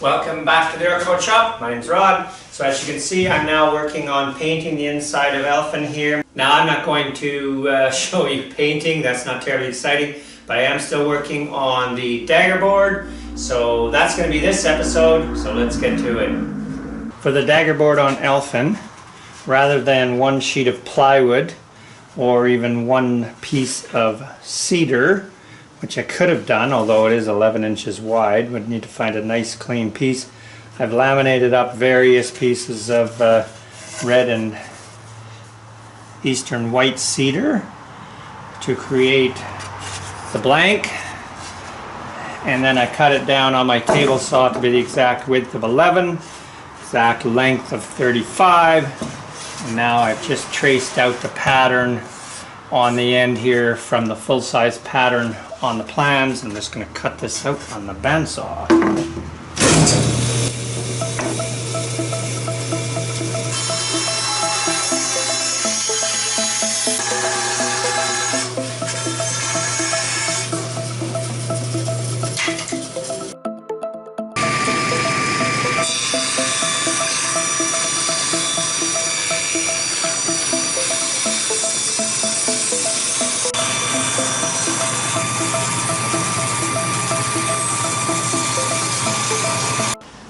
welcome back to the Aircoat Shop. My name's Rod. So as you can see, I'm now working on painting the inside of Elfyn here. Now I'm not going to show you painting, that's not terribly exciting, but I am still working on the Dagger board. So that's going to be this episode, so let's get to it. For the Dagger board on Elfyn, rather than one sheet of plywood or even one piece of cedar, which I could have done, although it is 11 inches wide, would need to find a nice clean piece. I've laminated up various pieces of red and eastern white cedar to create the blank, and then I cut it down on my table saw to be the exact width of 11, exact length of 35, and now I've just traced out the pattern on the end here from the full-size pattern on the plans. I'm just going to cut this out on the bandsaw.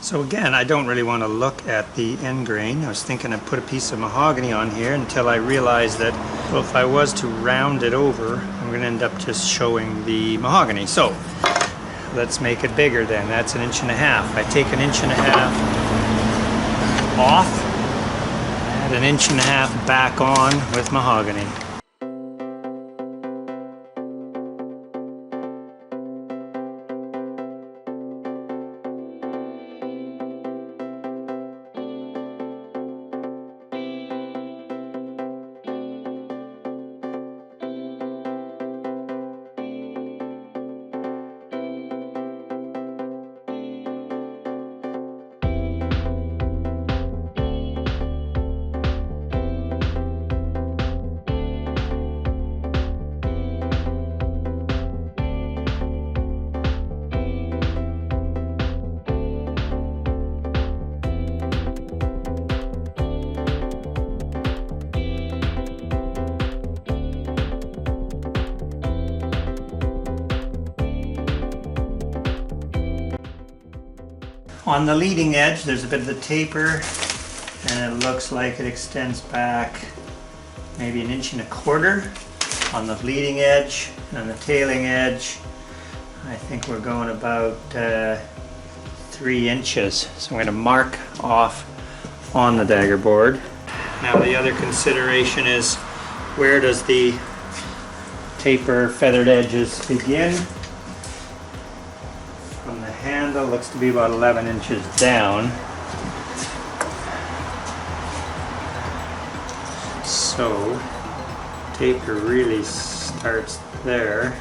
So again, I don't really want to look at the end grain. I was thinking I'd put a piece of mahogany on here until I realized that, well, if I was to round it over, I'm going to end up just showing the mahogany. So let's make it bigger then. That's 1.5 inches. I take 1.5 inches off, add 1.5 inches back on with mahogany. On the leading edge there's a bit of the taper, and it looks like it extends back maybe 1.25 inches on the leading edge. And on the tailing edge I think we're going about 3 inches. So I'm going to mark off on the Dagger board. Now the other consideration is, where does the taper feathered edges begin? From the handle, looks to be about 11 inches down. So taper really starts there.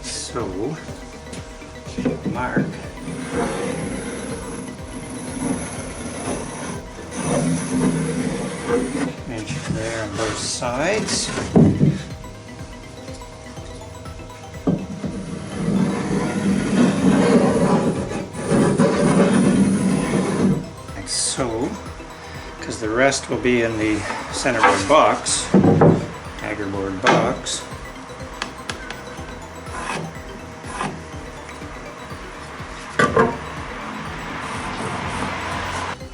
So mark. Inch there on both sides. Like so, because the rest will be in the centerboard box, Dagger board box.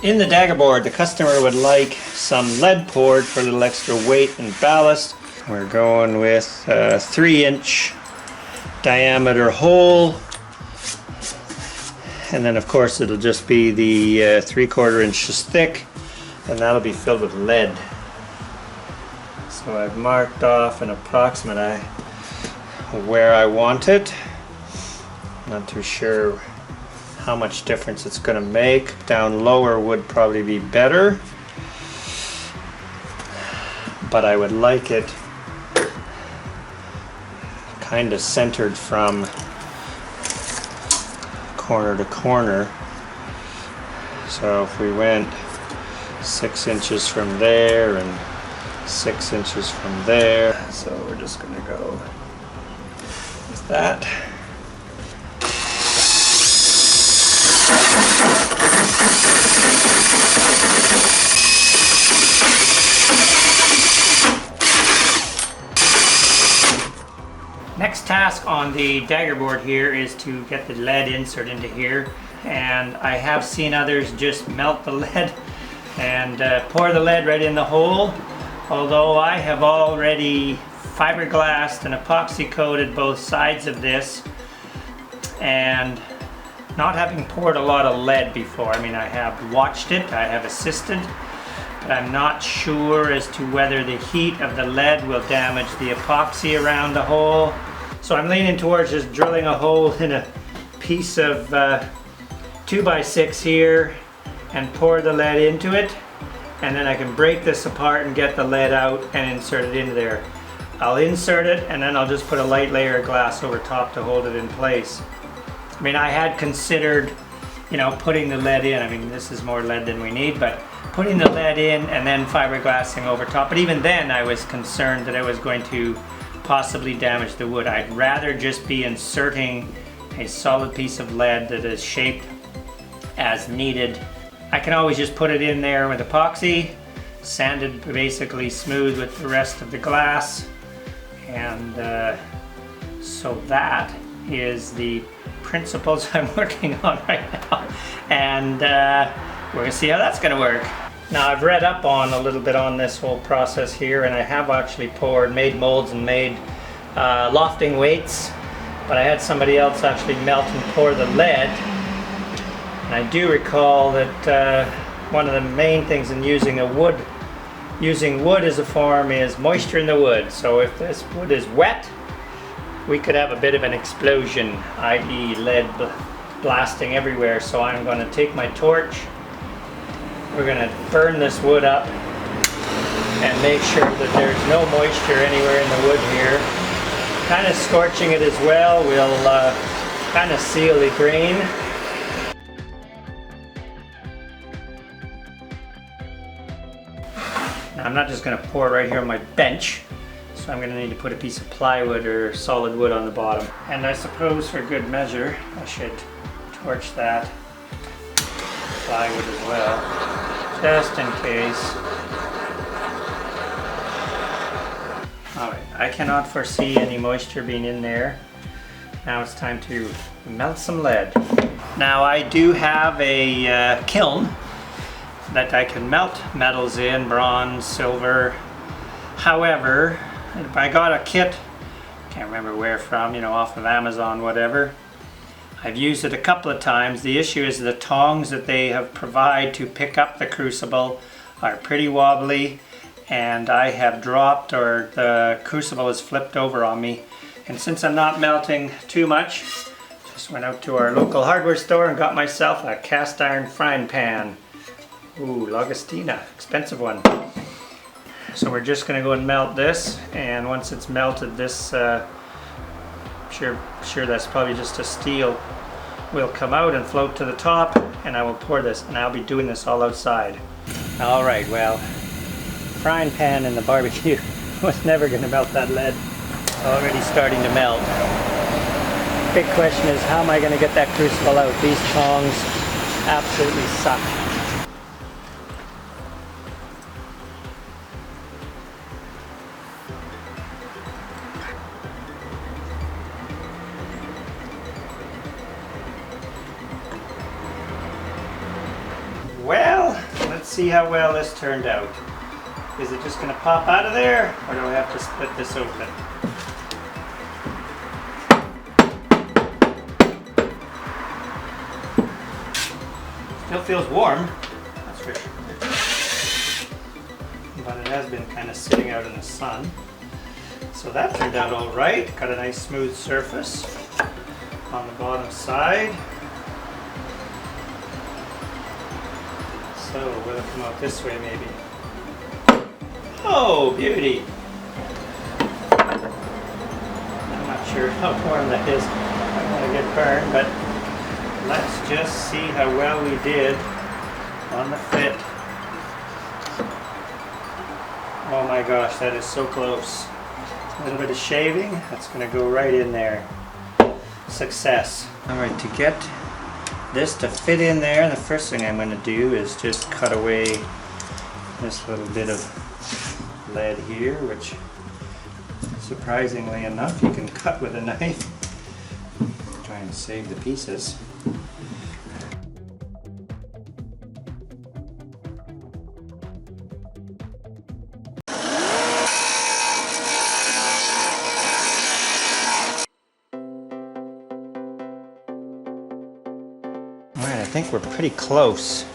In the Dagger board, the customer would like some lead poured for a little extra weight and ballast. We're going with a 3-inch diameter hole, and then of course it'll just be the 3/4 inches thick, and that'll be filled with lead. So I've marked off an approximate where I want it. Not too sure how much difference it's going to make. Down lower would probably be better, but I would like it kind of centered from corner to corner. So if we went 6 inches from there and 6 inches from there. So we're just gonna go with that. Next task on the Dagger board here is to get the lead insert into here, and I have seen others just melt the lead and pour the lead right in the hole, although I have already fiberglassed and epoxy coated both sides of this, and not having poured a lot of lead before. I mean, I have watched it, I have assisted, but I'm not sure as to whether the heat of the lead will damage the epoxy around the hole. So I'm leaning towards just drilling a hole in a piece of 2x6 here and pour the lead into it, and then I can break this apart and get the lead out and insert it into there. I'll insert it and then I'll just put a light layer of glass over top to hold it in place. I mean, I had considered, you know, putting the lead in. I mean, this is more lead than we need, but putting the lead in and then fiberglassing over top. But even then I was concerned that I was going to possibly damage the wood. I'd rather just be inserting a solid piece of lead that is shaped as needed. I can always just put it in there with epoxy, sand it basically smooth with the rest of the glass, and so that is the principles I'm working on right now, and we're gonna see how that's gonna work. Now, I've read up on a little bit on this whole process here, and I have actually made molds and made lofting weights, but I had somebody else actually melt and pour the lead. And I do recall that one of the main things in using wood as a form is moisture in the wood. So if this wood is wet, we could have a bit of an explosion, i.e. lead blasting everywhere. So I'm going to take my torch, we're going to burn this wood up and make sure that there's no moisture anywhere in the wood here. Kind of scorching it as well will kind of seal the grain. Now, I'm not just going to pour right here on my bench, so I'm going to need to put a piece of plywood or solid wood on the bottom. And I suppose for good measure I should torch that plywood as well, just in case. Alright, I cannot foresee any moisture being in there. Now it's time to melt some lead. Now, I do have a kiln that I can melt metals in, bronze, silver. However, I got a kit, can't remember where from, you know, off of Amazon, whatever. I've used it a couple of times. The issue is the tongs that they have provided to pick up the crucible are pretty wobbly, and I have dropped, or the crucible has flipped over on me. And since I'm not melting too much, just went out to our local hardware store and got myself a cast iron frying pan. Ooh, Lagostina, expensive one. So we're just gonna go and melt this, and once it's melted, this sure that's probably just a steel, will come out and float to the top, and I will pour this, and I'll be doing this all outside. All right, well, frying pan in the barbecue was never gonna melt that lead. Already starting to melt. Big question is, how am I gonna get that crucible out? These tongs absolutely suck. Well, let's see how well this turned out. Is it just going to pop out of there, or do I have to split this open? Still feels warm, that's for sure. But it has been kind of sitting out in the sun. So that turned out all right. Got a nice smooth surface on the bottom side. So we'll come out this way maybe. Oh, beauty! I'm not sure how warm that is. I don't want to get burned, but let's just see how well we did on the fit. Oh my gosh, that is so close. A little bit of shaving, that's going to go right in there. Success. Alright, to get this to fit in there, the first thing I'm going to do is just cut away this little bit of lead here, which surprisingly enough you can cut with a knife. Try and save the pieces. Alright, I think we're pretty close.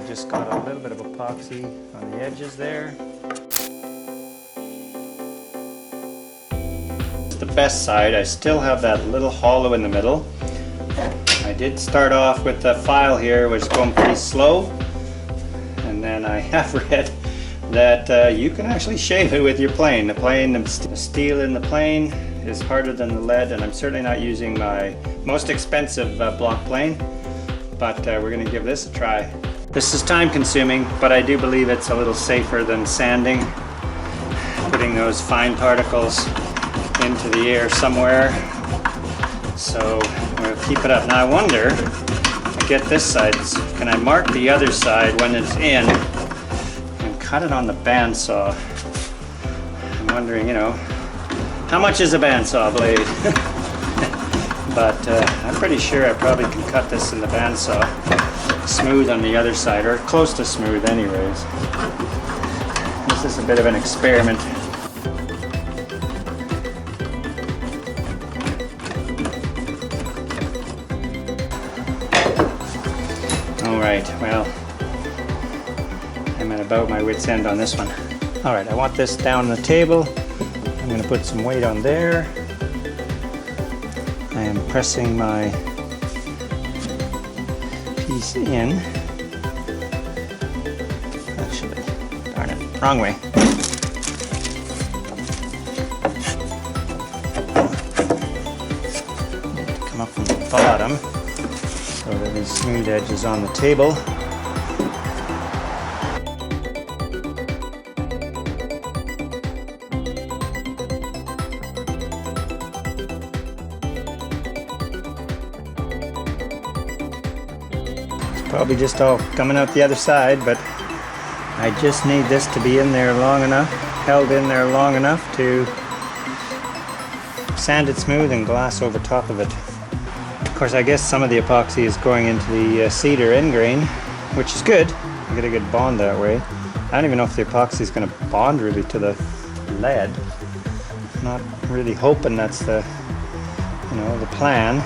Just got a little bit of epoxy on the edges there. The best side, I still have that little hollow in the middle. I did start off with the file here, which is going pretty slow, and then I have read that you can actually shave it with your plane. The steel in the plane is harder than the lead, and I'm certainly not using my most expensive block plane, but we're going to give this a try. This is time consuming, but I do believe it's a little safer than sanding, putting those fine particles into the air somewhere. So we'll keep it up. Now I wonder, I get this side, can I mark the other side when it's in and cut it on the bandsaw? I'm wondering, you know, how much is a bandsaw blade? But I'm pretty sure I probably can cut this in the bandsaw. Smooth on the other side, or close to smooth anyways. This is a bit of an experiment. Alright, well, I'm at about my wit's end on this one. Alright, I want this down on the table. I'm going to put some weight on there. I am pressing my piece in. Actually, darn it, wrong way. Come up from the bottom so that the smooth edge is on the table. Probably just all coming out the other side, but I just need this to be in there long enough, held in there long enough to sand it smooth and glass over top of it. Of course, I guess some of the epoxy is going into the cedar end grain, which is good. I get a good bond that way. I don't even know if the epoxy is going to bond really to the lead. I'm not really hoping that's the, you know, the plan.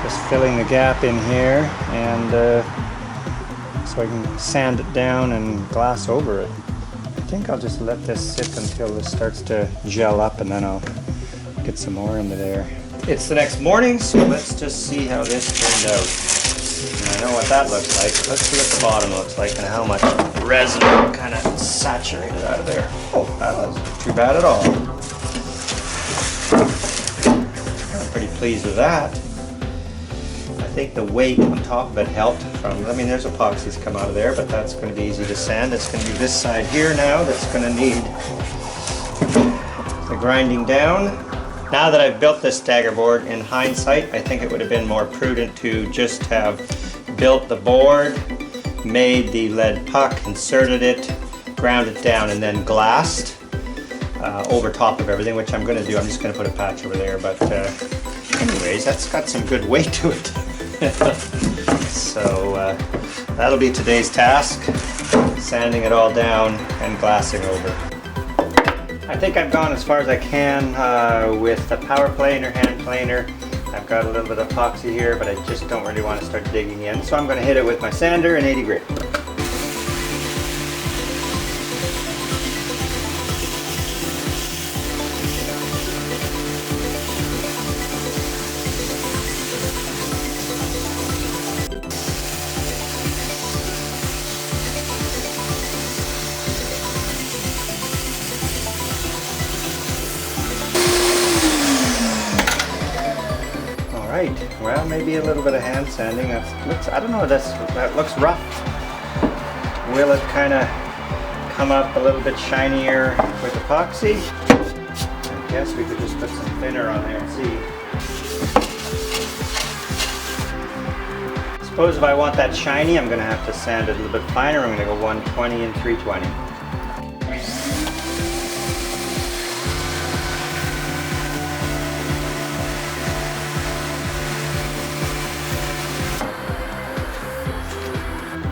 Just filling the gap in here, and so I can sand it down and glass over it. I think I'll just let this sit until this starts to gel up, and then I'll get some more into there. It's the next morning, so let's just see how this turned out. And I know what that looks like. Let's see what the bottom looks like and how much resin kind of saturated out of there. Oh, that wasn't too bad at all. I'm pretty pleased with that. I think the weight on top of it helped from, I mean, there's epoxies come out of there, but that's going to be easy to sand. It's going to be this side here now that's going to need the grinding down. Now that I've built this Dagger board, in hindsight, I think it would have been more prudent to just have built the board, made the lead puck, inserted it, ground it down, and then glassed over top of everything, which I'm going to do. I'm just going to put a patch over there, but anyways, that's got some good weight to it. So that'll be today's task, sanding it all down and glassing over. I think I've gone as far as I can with the power planer, hand planer. I've got a little bit of epoxy here, but I just don't really want to start digging in, so I'm going to hit it with my sander and 80 grit. Right, well, maybe a little bit of hand sanding. I don't know, that looks rough. Will it kind of come up a little bit shinier with epoxy? I guess we could just put some thinner on there and see. Suppose if I want that shiny, I'm going to have to sand it a little bit finer. I'm going to go 120 and 320.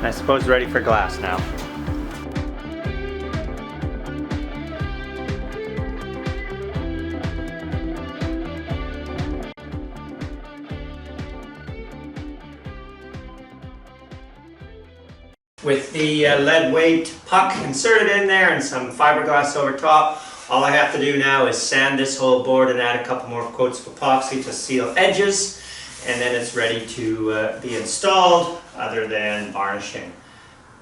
I suppose ready for glass now. With the lead weight puck inserted in there and some fiberglass over top, all I have to do now is sand this whole board and add a couple more coats of epoxy to seal edges, and then it's ready to be installed other than varnishing.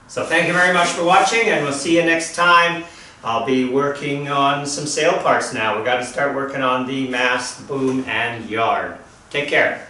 So thank you very much for watching, and we'll see you next time. I'll be working on some sail parts now. We've got to start working on the mast, boom, and yard. Take care.